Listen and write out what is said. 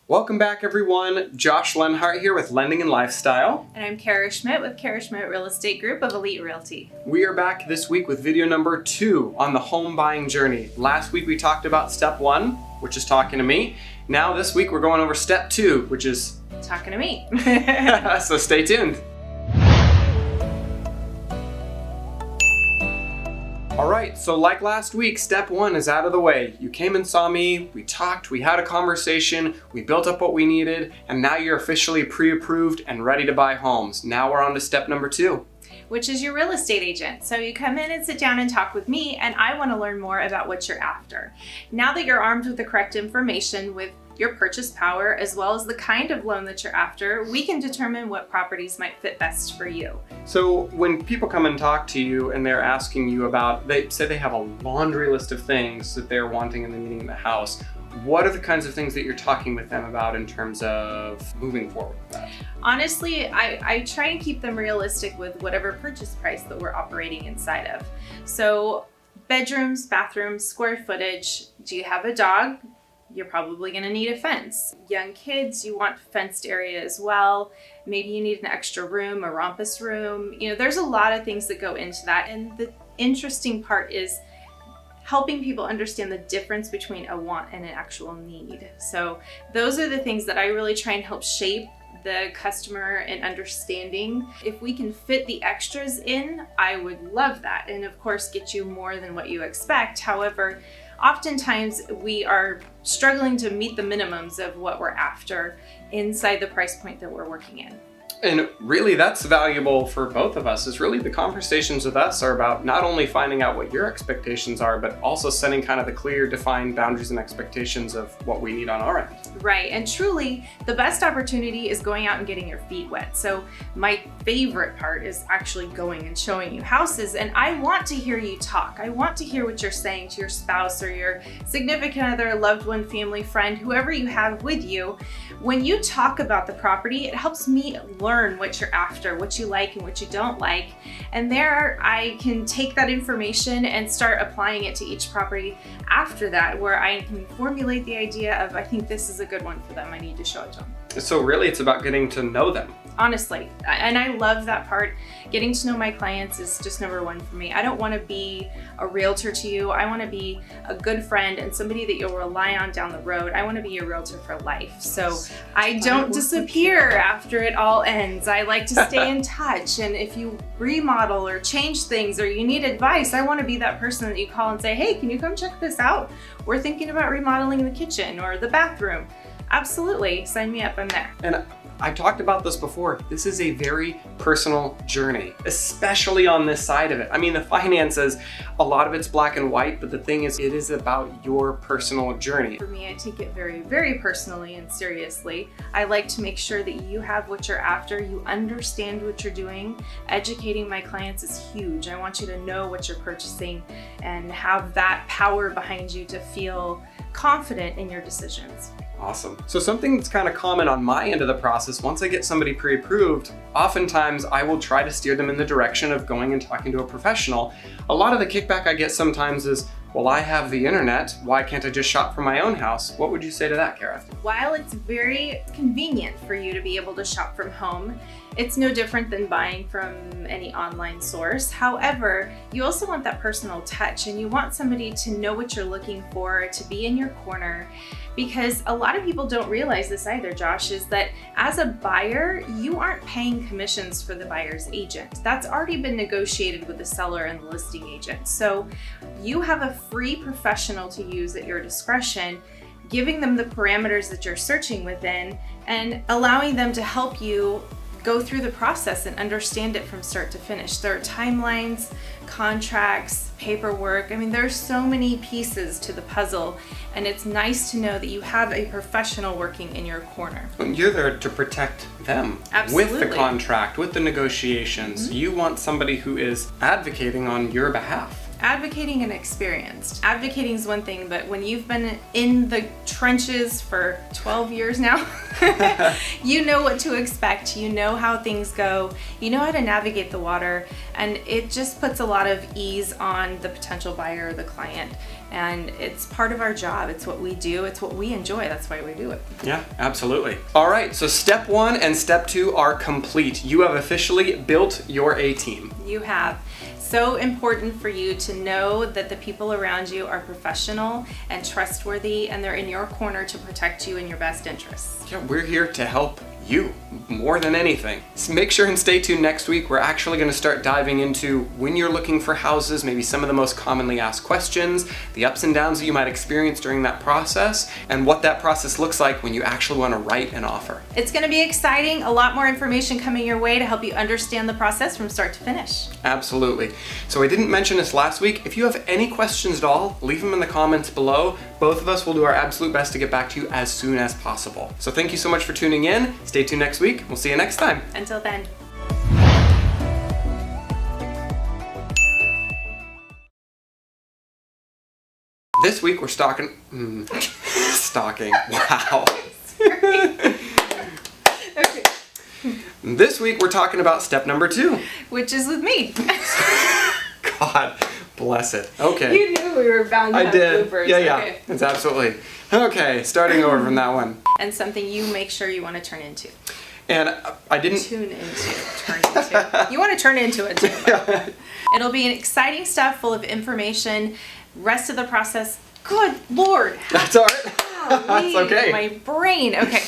Welcome back, everyone. Josh Lenhardt here with Lending and Lifestyle. And I'm Kara Schmidt with Kara Schmidt Real Estate Group of Elite Realty. We are back this week with video number 2 on the home buying journey. Last week we talked about step 1, which is talking to me. Now this week we're going over step 2, which is talking to me. So stay tuned. All right, so like last week, step 1 is out of the way. You came and saw me, we talked, we had a conversation, we built up what we needed, and now you're officially pre-approved and ready to buy homes. Now we're on to step number 2. Which is your real estate agent. So you come in and sit down and talk with me, and I want to learn more about what you're after. Now that you're armed with the correct information with your purchase power, as well as the kind of loan that you're after, we can determine what properties might fit best for you. So when people come and talk to you and they're asking you about, they say they have a laundry list of things that they're wanting and they're needing in the house, what are the kinds of things that you're talking with them about in terms of moving forward with that? Honestly, I try and keep them realistic with whatever purchase price that we're operating inside of. So bedrooms, bathrooms, square footage. Do you have a dog? You're probably going to need a fence. Young kids, you want fenced area as well. Maybe you need an extra room, a rompus room. You know, there's a lot of things that go into that. And the interesting part is helping people understand the difference between a want and an actual need. So those are the things that I really try and help shape the customer and understanding. If we can fit the extras in, I would love that. And of course, get you more than what you expect. However, oftentimes we are struggling to meet the minimums of what we're after inside the price point that we're working in. And really that's valuable for both of us, is really the conversations with us are about not only finding out what your expectations are, but also setting kind of the clear, defined boundaries and expectations of what we need on our end. Right, and truly the best opportunity is going out and getting your feet wet. So my favorite part is actually going and showing you houses, and I want to hear you talk. I want to hear what you're saying to your spouse or your significant other, loved one, family, friend, whoever you have with you. When you talk about the property, it helps me learn what you're after, what you like and what you don't like. And there I can take that information and start applying it to each property after that, where I can formulate the idea of, I think this is a good one for them. I need to show it to them. So really it's about getting to know them. Honestly, and I love that part. Getting to know my clients is just number 1 for me. I don't want to be a realtor to you. I want to be a good friend and somebody that you'll rely on down the road. I want to be your realtor for life. So I don't disappear after it all ends. I like to stay in touch. And if you remodel or change things or you need advice, I want to be that person that you call and say, hey, can you come check this out? We're thinking about remodeling the kitchen or the bathroom. Absolutely, sign me up, I'm there. And I talked about this before. This is a very personal journey, especially on this side of it. I mean, the finances, a lot of it's black and white, but the thing is, it is about your personal journey. For me, I take it very, very personally and seriously. I like to make sure that you have what you're after, you understand what you're doing. Educating my clients is huge. I want you to know what you're purchasing and have that power behind you to feel confident in your decisions. Awesome. So something that's kind of common on my end of the process, once I get somebody pre-approved, oftentimes I will try to steer them in the direction of going and talking to a professional. A lot of the kickback I get sometimes is, well, I have the internet, why can't I just shop from my own house? What would you say to that, Kara? While it's very convenient for you to be able to shop from home, it's no different than buying from any online source. However, you also want that personal touch, and you want somebody to know what you're looking for, to be in your corner. Because a lot of people don't realize this either, Josh, is that as a buyer, you aren't paying commissions for the buyer's agent. That's already been negotiated with the seller and the listing agent. So you have a free professional to use at your discretion, giving them the parameters that you're searching within and allowing them to help you go through the process and understand it from start to finish. There are timelines, contracts, paperwork. I mean, there's so many pieces to the puzzle, and it's nice to know that you have a professional working in your corner. You're there to protect them. Absolutely. With the contract, with the negotiations. You want somebody who is advocating on your behalf. Advocating and experienced. Advocating is one thing, but when you've been in the trenches for 12 years now, you know what to expect, you know how things go, you know how to navigate the water, and it just puts a lot of ease on the potential buyer or the client. And it's part of our job. It's what we do. It's what we enjoy. That's why we do it. Yeah, absolutely. All right, so step 1 and step 2 are complete. You have officially built your A-team. You have. So important for you to know that the people around you are professional and trustworthy, and they're in your corner to protect you in your best interests. Yeah, we're here to help you more than anything. So make sure and stay tuned next week. We're actually going to start diving into when you're looking for houses, maybe some of the most commonly asked questions, the ups and downs that you might experience during that process, and what that process looks like when you actually want to write an offer. It's going to be exciting. A lot more information coming your way to help you understand the process from start to finish. Absolutely. So I didn't mention this last week. If you have any questions at all, leave them in the comments below. Both of us will do our absolute best to get back to you as soon as possible. So thank you so much for tuning in. Stay tuned next week. We'll see you next time. Until then. This week we're stalking. Stalking. Wow. Okay. This week we're talking about step number 2. Which is with me. God bless it. Okay. You knew we were bound to I have did. bloopers. Yeah. Okay. It's absolutely. Okay, starting over from that one. And something you make sure you want to turn into. And I didn't. Turn into. You want to turn into it too. Yeah. It'll be an exciting stuff full of information. Rest of the process, good Lord. That's all right. That's okay. My brain. Okay.